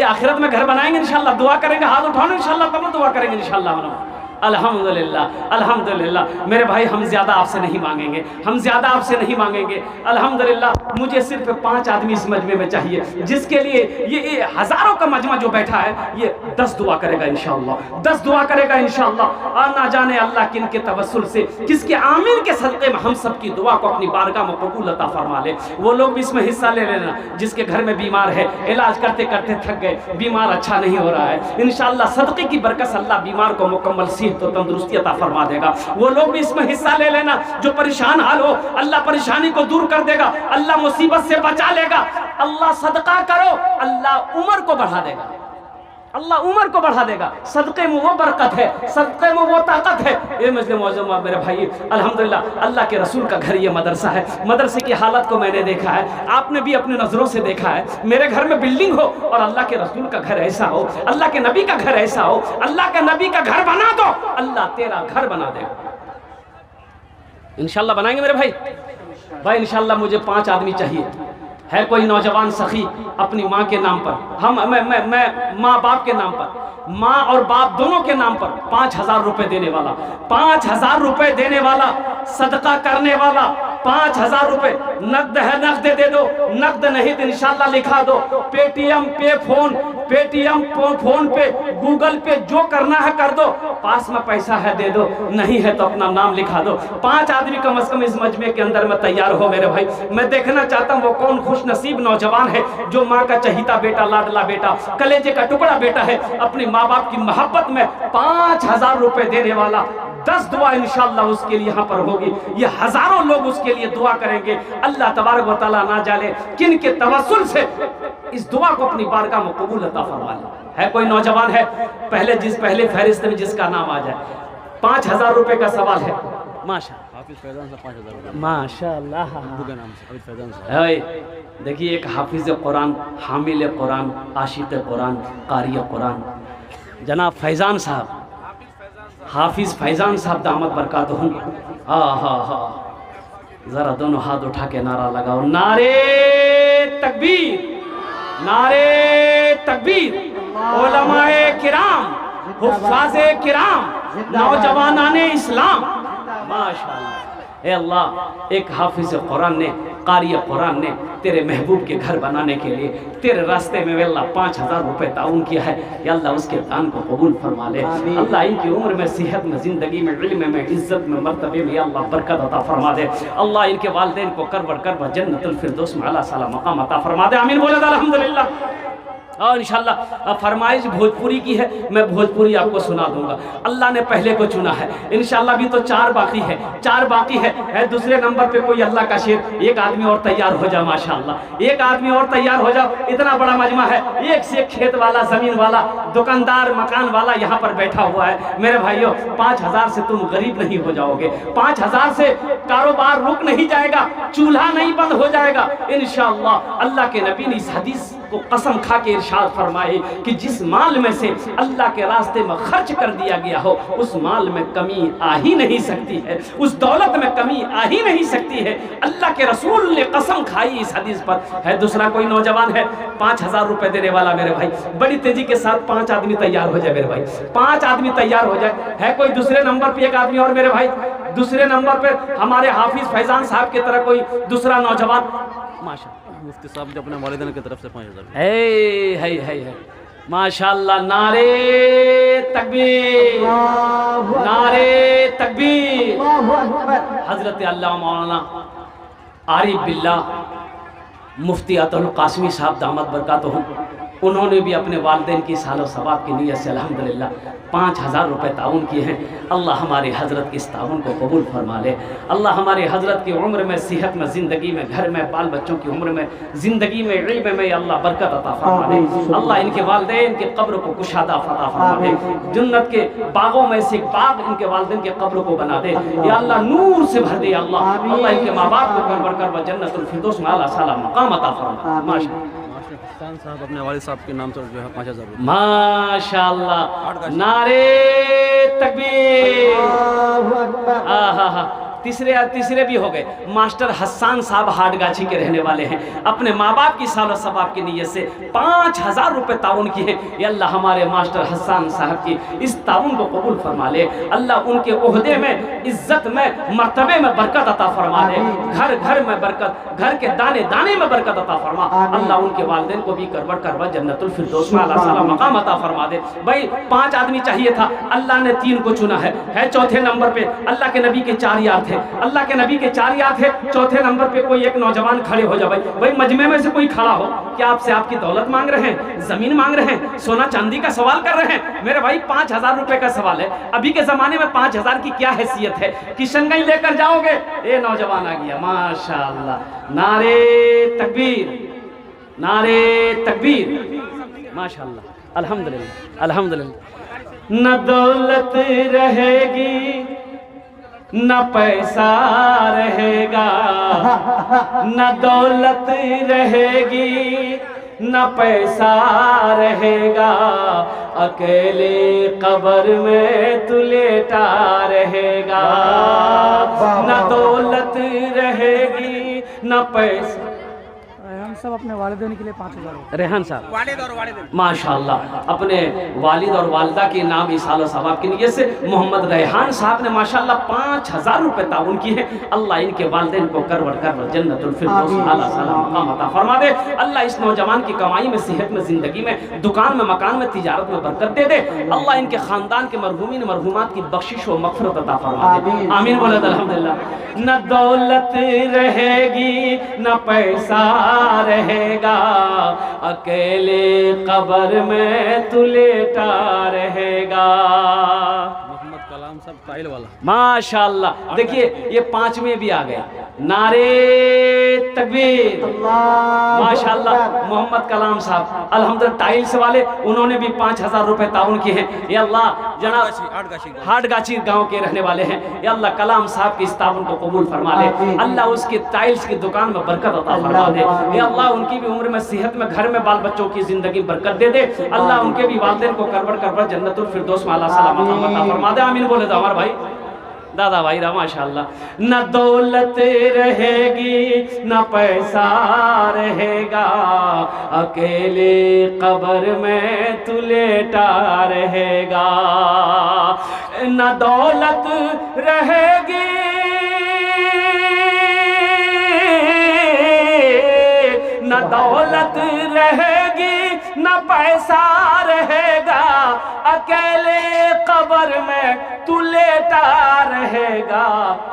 आखिरत में घर बनाएंगे इंशाअल्लाह। दुआ करेंगे, हाथ उठाओ इंशाअल्लाह, तब दुआ करेंगे इंशाअल्लाह। अल्हम्दुलिल्लाह अल्हम्दुलिल्लाह मेरे भाई, हम ज़्यादा आपसे नहीं मांगेंगे, हम ज़्यादा आपसे नहीं मांगेंगे। अल्हम्दुलिल्लाह मुझे सिर्फ 5 आदमी इस मजमे में चाहिए, जिसके लिए ये हज़ारों का मजमा जो बैठा है ये 10 दुआ करेगा इंशाअल्लाह, 10 दुआ करेगा इंशाअल्लाह। और ना जाने अल्लाह किन के तवस्सुल से, किसके आमीन के सदक़े में हम सब की दुआ को अपनी बारगाह में कबूल अता फरमा ले। वो लोग भी इसमें हिस्सा ले लेना जिसके घर में बीमार है, इलाज करते करते थक गए, बीमार अच्छा नहीं हो रहा है, इंशाअल्लाह सदक़े की बरकत से अल्लाह बीमार को मुकम्मल तो तंदुरुस्ती अता फरमा देगा। वो लोग भी इसमें हिस्सा ले लेना जो परेशान हाल हो, अल्लाह परेशानी को दूर कर देगा, अल्लाह मुसीबत से बचा लेगा। अल्लाह सदका करो, अल्लाह उम्र को बढ़ा देगा, अल्लाह उम्र को बढ़ा देगा। सदक़े में वो बरकत है, सदक़े में वो ताकत है। ये मजलिस मौजूद मेरे भाई, अल्हम्दुलिल्लाह अल्लाह के रसूल का घर ये मदरसा है। मदरसे की हालत को मैंने देखा है, आपने भी अपनी नज़रों से देखा है। मेरे घर में बिल्डिंग हो और अल्लाह के रसूल का घर ऐसा हो, अल्लाह के नबी का घर ऐसा हो, अल्लाह के नबी का घर बना दो, अल्लाह तेरा घर बना देगा। इंशाअल्लाह बनाएंगे मेरे भाई इंशाअल्लाह मुझे 5 आदमी चाहिए। है कोई नौजवान सखी अपनी माँ के नाम पर, मैं माँ बाप के नाम पर, माँ और बाप दोनों के नाम पर 5,000 रुपए देने वाला, 5,000 रुपए देने वाला, सदका करने वाला, 5,000 रुपए नकद है, नकद दे दो, नकद नहीं तो इंशाअल्लाह लिखा दो। पेटीएम पे फोन पे गूगल पे जो करना है कर दो, पास में पैसा है दे दो, नहीं है तो अपना नाम लिखा दो। 5 आदमी कम से कम इस मजमे के अंदर में तैयार हो मेरे भाई। मैं देखना चाहता हूँ वो कौन खुश नसीब नौजवान है जो माँ का चहीता बेटा, लाडला बेटा, कलेजे का टुकड़ा बेटा है, अपने माँ बाप की मोहब्बत में 5,000 रुपए देने वाला। 10 दुआ इंशाअल्लाह उसके लिए यहाँ पर होगी। ये हजारों लोग उसके लिए दुआ करेंगे। अल्लाह तबारक व तआला ना जाने किन के तवस्सुल से इस दुआ को अपनी बारगाह में कबूल अता फरमा ले। है कोई नौजवान है पहले फहरिस्त में जिसका नाम आ जाए? 5,000 रुपए का सवाल है। माशाअल्लाह देखिए, एक हाफिज कुरान, हामिल कुरान, आशिक कुरान, कारी कुरान, जनाब फैजान साहब, हाफिज फैजान साहब दामत बरकातहू। हा जरा दोनों हाथ उठा के नारा लगाओ, नारे तकबीर, नारे तकबीर। उलमाए किराम, हुफ्फाज़े किराम, नौजवानाने इस्लाम, माशाअल्लाह। ए अल्लाह, एक हाफिज कुरान ने, कारी कुरान ने तेरे महबूब के घर बनाने के लिए तेरे रास्ते में अल्लाह 5,000 रुपए ताउन किया है। या अल्लाह उसके दान को कबूल फरमा ले। अल्लाह इनकी उम्र में, सेहत में, ज़िंदगी में, इल्म में, इज़्ज़त में, मर्तबे में अल्लाह बरकत अता फरमा दे। अल्लाह इनके वालिदैन को करब जन्नतुल फिरदौस में आला साला मकाम अता फरमा दे। आमीन बोले अल्हम्दुलिल्लाह। और इंशाअल्लाह फरमाइश भोजपुरी की है, मैं भोजपुरी आपको सुना दूंगा। अल्लाह ने पहले को चुना है, इंशाअल्लाह भी तो 4 बाकी है, 4 बाकी है। दूसरे नंबर पे कोई अल्लाह का शेर, एक आदमी और तैयार हो जाओ माशाअल्लाह, एक आदमी और तैयार हो जाओ। इतना बड़ा मजमा है, एक से एक खेत वाला, जमीन वाला, दुकानदार, मकान वाला यहाँ पर बैठा हुआ है। मेरे भाइयों 5,000 से तुम गरीब नहीं हो जाओगे, 5,000 से कारोबार रुक नहीं जाएगा, चूल्हा नहीं बंद हो जाएगा इंशाअल्लाह। अल्लाह के नबी ने इस हदीस को कसम खा के इरशाद फरमाए कि जिस माल में से अल्लाह के रास्ते में खर्च कर दिया गया हो उस माल में कमी आ ही नहीं सकती है, उस दौलत में कमी आ ही नहीं सकती है। अल्लाह के रसूल ने कसम खाई इस हदीस पर। है दूसरा कोई नौजवान है 5,000 रुपए देने वाला मेरे भाई, बड़ी तेजी के साथ 5 आदमी तैयार हो जाए मेरे भाई, 5 आदमी तैयार हो जाए। है कोई दूसरे नंबर पे एक आदमी और मेरे भाई, दूसरे नंबर पे हमारे हाफिज फैजान साहब की तरह कोई दूसरा नौजवान। माशा मुफ्ती साहब जो अपने वालिदैन की तरफ से 5,000 है। माशाअल्लाह, नारे तकबीर, नारे तकबीर। हजरत अल्लाह मौलाना आरिफ बिल्लाह मुफ्ती अतुल कासमी साहब दामद बरकातुहू, उन्होंने भी अपने वालिदैन की सालो सवाब की नीयत से अल्हम्दुलिल्लाह 5000 रुपये ताउन किए हैं। अल्लाह हमारे हज़रत की इस ताउन को कबूल फरमा ले। अल्लाह हमारे हज़रत की उम्र में, सेहत में, ज़िंदगी में, घर में, बाल बच्चों की उम्र में, ज़िंदगी में, इल्म में अल्लाह बरकत अता फरमा दे। अल्लाह इनके वालिदैन के कब्र को कुशादा फता फरमा दे। जन्नत के बागों में से एक बाग इनके वालिदैन के कब्र को बना दे। या अल्लाह नूर से भर दे। अल्लाह इनके माँ बाप को करवर कर जन्नतुल फिरदौस में आला साला मकाम अता फरमा। माशाअल्लाह साहब अपने वालिद साहब के नाम से जो है 5000 रुपये। माशाअल्लाह, नारे तकबीर। तीसरे भी हो गए। मास्टर हसन साहब हाटगाछी के रहने वाले हैं। अपने माँ बाप की सालो सवाब की नीयत से 5000 रुपये ताउन किए हैं। ये अल्लाह हमारे मास्टर हसन साहब की इस ताउन को कबूल फरमा ले। अल्लाह उनके ओहदे में, इज्जत में, मर्तबे में बरकत अता फरमा दे। घर घर में बरकत, घर के दाने दाने में बरकत अता फरमा। अल्लाह उनके वालिदैन को भी करवट करवा जन्नतुल फिरदौस में आला साला मकाम अता फरमा दे। भाई 5 आदमी चाहिए था, अल्लाह ने 3 को चुना है चौथे नंबर पे। अल्लाह के नबी के 4 यार थे, अल्लाह के नबी के 4 यार थे। चौथे नंबर पे कोई एक नौजवान खड़े हो जाए। भाई मजमे में से कोई खड़ा हो, क्या आपसे आपकी दौलत मांग रहे हैं, जमीन मांग रहे हैं, सोना चांदी का सवाल कर रहे हैं? मेरे भाई 5000 रुपए का सवाल है। अभी के जमाने में 5000 की क्या हैसियत है? किशनगंज लेकर जाओगे? ये नौजवान आ गया। माशाअल्लाह, नारे तकबीर, नारे तकबीर। माशाअल्लाह, अल्हम्दुलिल्लाह, अल्हम्दुलिल्लाह। न दौलत रहेगी, न पैसा रहेगा, न दौलत रहेगी, न पैसा रहेगा, अकेले कब्र में तू लेटा रहेगा। न दौलत रहेगी, न पैसा। सब अपने वालिदैन के लिए 5000। रेहान साहब वालिद और वालिदैन माशाअल्लाह अपने वालिद और वालिदा के नाम इसालो सवाब की नीयत से मोहम्मद रेहान साहब ने माशाअल्लाह 5000 रुपये ताउन किए हैं। अल्लाह इनके वालिदैन को करवर करवर जन्नतुल फिरदौस आला साला मकाम अता फरमा दे। अल्लाह इस नौजवान की कमाई में, सेहत में, जिंदगी में, दुकान में, मकान में, तिजारत में बरकत दे दे। अल्लाह इनके खानदान के मरहूमीन मरहूमात की बख्शिश व मग़फ़िरत अता फरमा दे। आमीन बोले अल्हम्दुलिल्लाह। न दौलत रहेगी, न पैसा रहेगा, अकेले कब्र में तू लेटा रहेगा। मोहम्मद कलाम साहब टाइल वाला। माशाअल्लाह, देखिए ये 5वें भी आ गए। नारे तकबीर। माशाअल्लाह मोहम्मद कलाम साहब अल्हम्दुलिल्लाह टाइल्स वाले, उन्होंने भी 5000 रुपये ताउन किए हैं। ये अल्लाह जनाब हाटगाछी गांव के रहने वाले हैं। ये अल्लाह कलाम साहब की इस ताउन को कबूल फरमा ले। अल्लाह उसकी टाइल्स की दुकान में बरकत अता फरमा दे। ये अल्लाह उनकी भी उम्र में, सेहत में, घर में, बाल बच्चों की जिंदगी बरकत दे दे। अल्लाह उनके भी वालिदैन को करवर करवर जन्नतुल फिरदौस में आला साला मकाम अता फरमा दे। आमीन बोले तो हमारे भाई दादा भाई रा माशाअल्लाह। न दौलत रहेगी, न पैसा रहेगा, अकेले कब्र में तू लेटा रहेगा। न दौलत रहेगी, न दौलत रहेगी, न पैसा रहेगा, अकेले कब्र में तू लेटा रहेगा।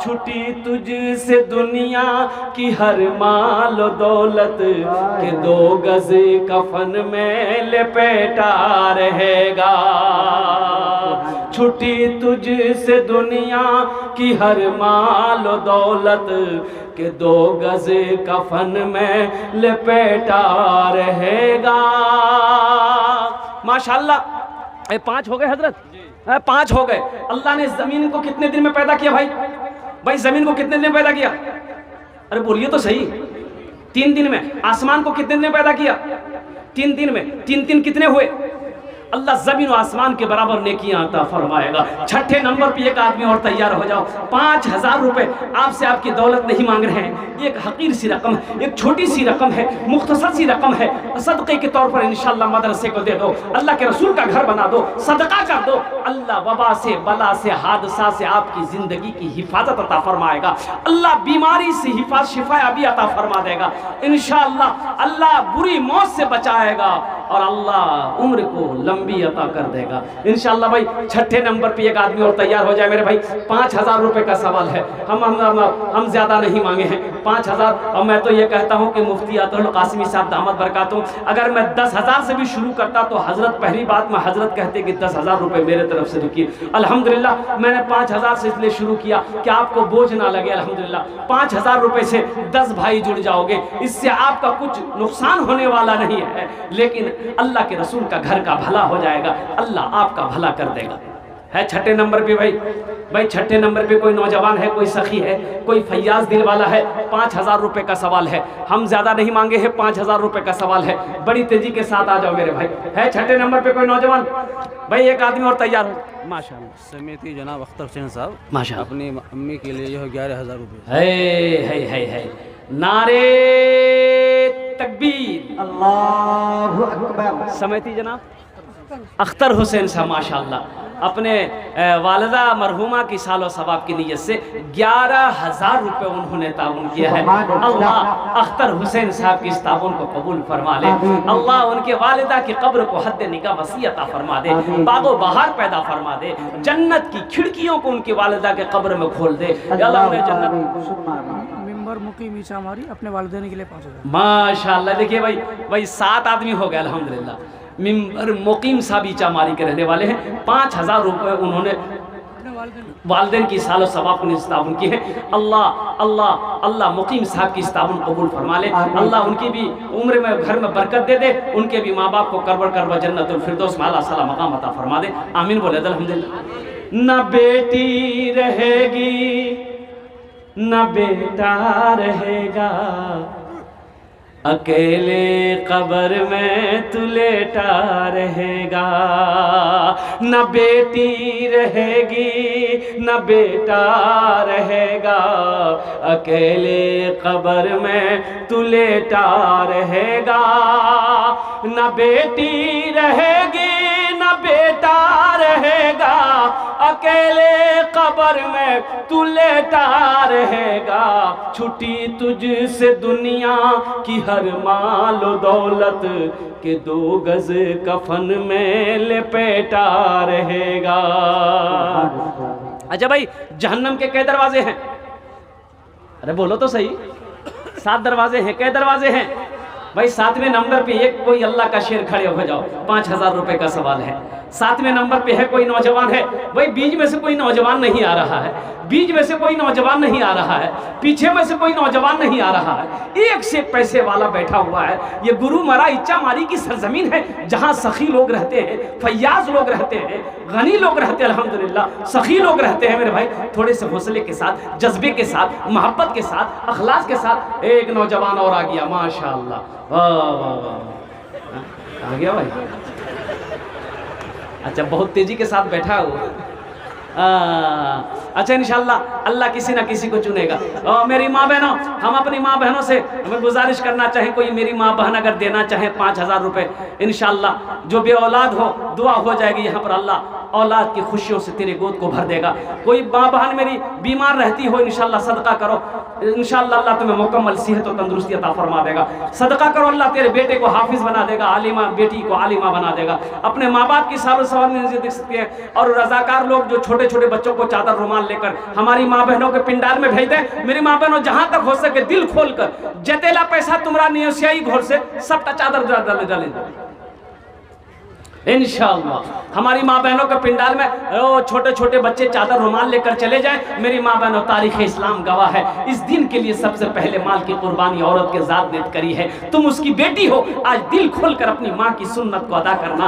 छुटी तुझसे दुनिया की हर माल दौलत के 2 गज कफन में लपेटा रहेगा। छुटी तुझसे दुनिया की हर माल दौलत के 2 गज कफन में लपेटा रहेगा। माशाअल्लाह 5 हो गए हजरत, 5 हो गए। अल्लाह ने जमीन को कितने दिन में पैदा किया? भाई जमीन को कितने दिन में पैदा किया? अरे बोलिए तो सही। 3 दिन में। आसमान को कितने दिन में पैदा किया? 3 दिन में। 3 कितने हुए? अल्लाह ज़मीन और आसमान के बराबर नेकियां अता फरमाएगा। छठे नंबर पे एक आदमी और तैयार हो जाओ, 5,000 रुपए आपसे आपकी दौलत नहीं मांग रहे हैं, एक हकीर सी रकम, एक छोटी सी रकम है, मुख्तसर सी रकम है, सदक़े के तौर पर इंशाअल्लाह मदरसे को दे दो, अल्लाह के रसूल का घर बना दो, सदका कर दो, अल्लाह वबा से, बला से, हादसा से आपकी ज़िंदगी की हिफाजत अता फरमाएगा। अल्लाह बीमारी से शिफायाबी अता फरमा देगा इंशाअल्लाह। अल्लाह बुरी मौत से बचाएगा और अल्लाह उम्र को लंबी अता कर देगा इंशाअल्लाह। भाई छठे नंबर पे एक आदमी और तैयार हो जाए मेरे भाई। 5,000 रुपए का सवाल है, हम ज्यादा नहीं मांगे हैं, 5,000। और मैं तो ये कहता हूँ कि मुफ्ती अतुल कासिमी साहब दामद बरकातुहू, अगर मैं 10,000 से भी शुरू करता तो हजरत पहली बात में हजरत कहते कि 10,000 रुपए मेरे तरफ से रुकिए। अल्हम्दुलिल्लाह मैंने 5,000 से इसलिए शुरू किया कि आपको बोझ ना लगे। अल्हम्दुलिल्लाह 5,000 रुपए से 10 भाई जुड़ जाओगे, इससे आपका कुछ नुकसान होने वाला नहीं है, लेकिन अल्लाह के रसूल का घर का भला हो जाएगा, अल्लाह आपका भला कर देगा। है छठे नंबर पे भाई छठे नंबर पे कोई नौजवान है, कोई सखी है, कोई फैयाज दिल वाला है, 5,000 रुपए का सवाल है, हम ज्यादा नहीं मांगे हैं, 5,000 रुपए का सवाल है, बड़ी तेजी के साथ आ जाओ मेरे भाई। है छठे नंबर पे कोई नौजवान भाई, एक आदमी और तैयार हो माशाअल्लाह। समिति जनाब अख्तर हुसैन साहब माशाअल्लाह अपनी अम्मी के लिए जो 11,000 रुपये। है नारे तकबीर, अल्लाहु अकबर। समिति जनाब अख्तर हुसैन साहब माशाअल्लाह अपने वालिदा मरहुमा की सालो सवाब की नीयत से 11,000 रुपए उन्होंने ताउन किया है। अल्लाह अख्तर हुसैन साहब की इस ताउन को कबूल फरमा ले, अल्लाह उनके वालिदा की कब्र को हद निगाह वसी अता फरमा दे, बागो बहार पैदा फरमा दे, जन्नत की खिड़कियों को उनकी वालिदा के कब्र में खोल दे। अल्लाह उन्हें जन्नत मिंबर मुकीम ईसा हमारी अपने वालिदैन के लिए 5,000। माशाअल्लाह। देखिए भाई 7 आदमी हो गए अल्हम्दुलिल्लाह। मिंबर मुकीम साहब ईचा मारी के रहने वाले हैं, 5,000 रुपए उन्होंने वालिदैन की सालो सवाब को इस्तावन की है। अल्लाह मुकीम साहब की इस्तावन कबूल फरमा ले, अल्लाह उनकी भी उम्र में घर में बरकत दे दे, उनके भी माँ बाप को करबर जन्नतुल फिरदौस में आला सला मकाम अता फरमा दे। आमीन बोले अल्हम्दुलिल्लाह। न बेटी रहेगी न बेटा रहेगा, अकेले कब्र में तू लेटा रहेगा। न बेटी रहेगी न बेटा रहेगा, अकेले कब्र में तू लेटा रहेगा। न बेटी रहेगी न बेटा रहेगा, अकेले कब्र में तू लेटा रहेगा। छुट्टी तुझसे दुनिया की हर मालो दौलत के 2 गज कफन में लपेटा रहेगा। अच्छा भाई जहन्नम के कै दरवाजे हैं? अरे बोलो तो सही, 7 दरवाजे हैं। कै दरवाजे हैं भाई? 7वें नंबर पे एक कोई अल्लाह का शेर खड़े हो जाओ, 5,000 रुपए का सवाल है। 7वें नंबर पे है कोई नौजवान है भाई, बीच में से कोई नौजवान नहीं आ रहा है, बीच में से कोई नौजवान नहीं आ रहा है, पीछे में से कोई नौजवान नहीं आ रहा है, एक से पैसे वाला बैठा हुआ है। ये गुरु मरा इच्चा मारी की सरजमीन है, जहाँ सखी लोग रहते हैं, फैयाज लोग रहते हैं, गनी लोग रहते हैं, अल्हम्दुलिल्लाह सखी लोग रहते हैं मेरे भाई। थोड़े से हौसले के साथ, जज्बे के साथ, मोहब्बत के साथ, अखलास के साथ एक नौजवान और आ गया माशाअल्लाह। वाह वाह वाह, आ गया भाई। अच्छा बहुत तेजी के साथ बैठा हो। अच्छा इंशाल्लाह अल्लाह किसी ना किसी को चुनेगा। और मेरी माँ बहनों, हम अपनी माँ बहनों से हमें गुजारिश करना चाहें, कोई मेरी माँ बहन अगर देना चाहे 5,000 रुपए, इंशाल्लाह जो बे औलाद हो दुआ हो जाएगी यहाँ पर, अल्लाह औलाद की खुशियों से तेरे गोद को भर देगा। कोई माँ बहन मेरी बीमार रहती हो, इंशाल्लाह सदका करो, इंशाल्लाह अल्लाह तुम्हें मुकम्मल सेहत और तंदुरुस्ती अता फरमा देगा। सदका करो, अल्लाह तेरे बेटे को हाफिज बना देगा, आलिमा बेटी को आलिमा बना देगा। अपने माँ बाप की सालों सवाल में देख सकते हैं। और रजाकार लोग जो छोटे छोटे बच्चों को चादर रुमाल लेकर हमारी माँ बहनों के पिंडाल में भेज दें। मेरी माँ बहनों जहां तक हो सके दिल खोलकर, जतेला पैसा तुम्हारा नियसियाई घोर से सबका चादर डाले इंशाअल्लाह। हमारी माँ बहनों के पिंडाल में छोटे छोटे बच्चे चादर रुमाल लेकर चले जाएं। मेरी माँ बहनों तारीख इस्लाम गवाह है, इस दिन के लिए सबसे पहले माल की कुर्बानी औरत के ज़ात ने करी है। तुम उसकी बेटी हो, आज दिल खोलकर अपनी माँ की सुन्नत को अदा करना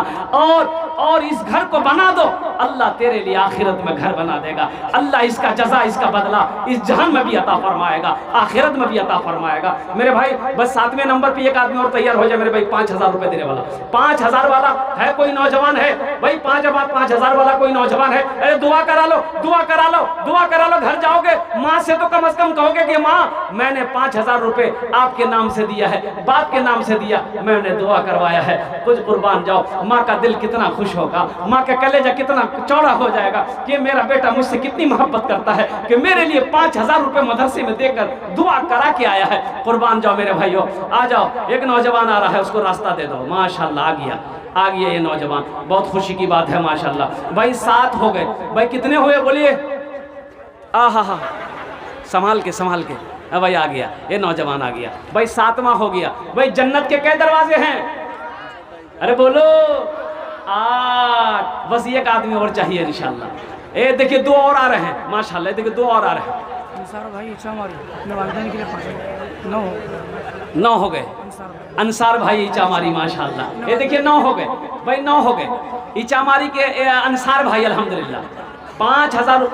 और इस घर को बना दो, अल्लाह तेरे लिए आखिरत में घर बना देगा। अल्लाह इसका जजा, इसका बदला इस जहान में भी अता फरमाएगा, आखिरत में भी अता फरमाएगा। मेरे भाई बस 7वें नंबर पे एक आदमी और तैयार हो जाए मेरे भाई, 5,000 रुपए देने वाला। 5,000 वाला है कोई नौजवान है भाई 5,000 वाला कोई नौजवान है, अरे दुआ करा लो, दुआ करा लो, दुआ करा लो। घर जाओगे माँ से तो कम से कम कहोगे कि माँ मैंने 5,000 रुपए आपके नाम से दिया है, बाप के नाम से दिया, मैंने दुआ करवाया है, कुछ कुर्बान जाओ। माँ का दिल कितना खुश होगा, माँ का कलेजा कितना चौड़ा हो जाएगा कि मेरा बेटा मुझसे कितनी मोहब्बत करता है कि मेरे लिए 5,000 रुपए मदरसे में देकर दुआ करा के आया है। कुर्बान जाओ मेरे भाइयों, आ जाओ। एक नौजवान आ रहा है, उसको रास्ता दे दो। माशाल्लाह आ गया ये नौजवान, बहुत खुशी की बात है माशाल्लाह। भाई 7 हो गए, भाई कितने हुए बोलिए? हा संभाल के भाई आ गया ये नौजवान, आ गया भाई 7वां हो गया। भाई जन्नत के कई दरवाजे हैं? अरे बोलो 8। बस एक आदमी और चाहिए इंशाल्लाह। ये देखिए 2 और आ रहे हैं माशाल्लाह, देखिए 2 और आ रहे हैं। अंसार भाई इच्छा हमारी अपने वालिदैन के लिए 5 9 हो गए। अंसार भाई इचामारी माशाल्लाह, ये देखिए 9 हो गए भाई, 9 हो गए इचामारी के अंसार भाई अल्हम्दुलिल्लाह। 5,000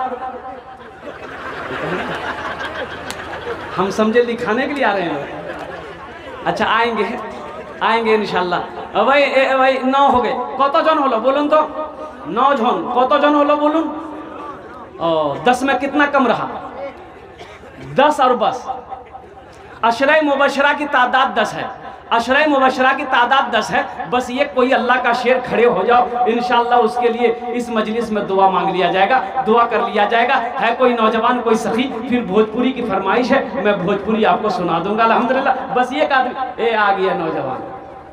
हम समझे दिखाने के लिए आ रहे हैं। अच्छा आएंगे इंशाल्लाह। भाई 9 हो गए। कत जन हलो बोलून तो? 9 जन। कत जन हलो बोलून? 10 में कितना कम रहा? 10 और बस। अशरा मुबशरा की तादाद 10 है, अशरा मुबशरा की तादाद 10 है। बस ये कोई अल्लाह का शेर खड़े हो जाओ, इंशाअल्लाह उसके लिए इस मजलिस में दुआ मांग लिया जाएगा, दुआ कर लिया जाएगा। है कोई नौजवान, कोई सखी? फिर भोजपुरी की फरमाइश है, मैं भोजपुरी आपको सुना दूंगा अल्हम्दुलिल्लाह। बस एक आदमी ए आ गया नौजवान,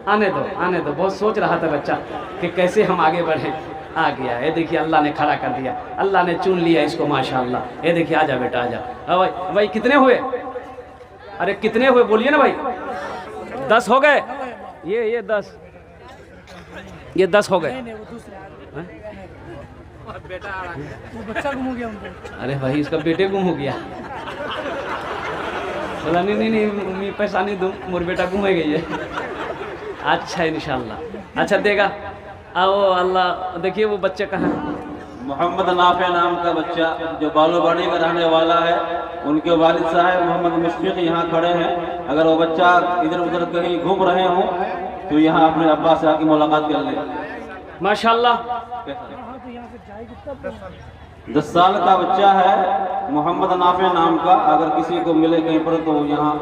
आने दो। बहुत सोच रहा था बच्चा कि कैसे हम आगे बढ़ें। आ गया, ये देखिए अल्लाह ने खड़ा कर दिया, अल्लाह ने चुन लिया इसको माशाअल्लाह। ये देखिए आजा बेटा आजा। भाई कितने हुए? अरे कितने हुए बोलिए ना भाई? 10 हो गए। ये 10 हो गए। वो बच्चा गुम हो गया उनको। अरे भाई इसका बेटे गुम हो गया। बोला नहीं पैसा नहीं दूँ, मोर बेटा गुम हो गई है। अच्छा इंशाल्लाह, अच्छा देगा। आओ अल्लाह। देखिए वो बच्चे कहाँ? मोहम्मद नाफे नाम का बच्चा जो बालूबाड़ी का रहने वाला है, उनके वालिद साहब मोहम्मद मुशफिक यहाँ खड़े हैं। अगर वो बच्चा इधर उधर कहीं घूम रहे हों तो यहाँ अपने अब्बा से आके मुलाकात कर ले। माशाल्लाह 10 साल का बच्चा है, मोहम्मद नाफे नाम का। अगर किसी को मिले कहीं पर तो यहाँ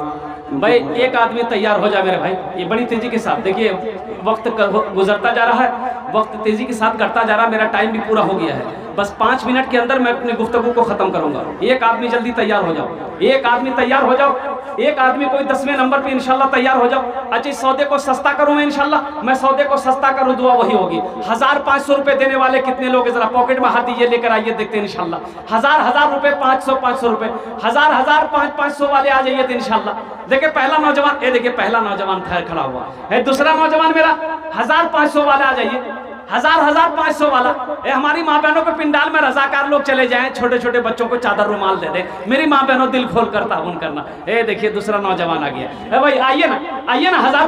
भाई एक आदमी तैयार हो जाए मेरे भाई, ये बड़ी तेजी के साथ। देखिए वक्त गुजरता जा रहा है, वक्त तेजी के साथ कटता जा रहा है, मेरा टाइम भी पूरा हो गया है। बस 5 मिनट के अंदर मैं अपनी गुफ्तगू को खत्म करूंगा। एक आदमी जल्दी तैयार हो जाओ, एक आदमी तैयार हो जाओ, एक आदमी कोई 10वें नंबर पे इंशाल्लाह तैयार हो जाओ। अच्छा इस सौदे को सस्ता करूं मैं इंशाल्लाह, मैं सौदे को सस्ता करूं, दुआ वही होगी। 1,500 रुपए देने वाले कितने लोग? जरा पॉकेट में हाथ दीजिए, लेकर आइए, देखते हैं इंशाल्लाह। 1,000 रुपए, 500 रुपए, 1,000 500 वाले आ जाइए इंशाल्लाह। देखिए पहला नौजवान, ये देखिए पहला नौजवान खड़ा हुआ है। दूसरा नौजवान मेरा 1,500 वाला आ जाइए, 1,500 वाला। हमारी माँ बहनों के पिंडाल में रजाकार लोग चले जाएं, छोटे छोटे बच्चों को चादर रुमाल दे दे। मेरी माँ बहनों दिल खोल कर ताउन करना। देखिए दूसरा नौजवान आ गया। भाई आइए ना 1,000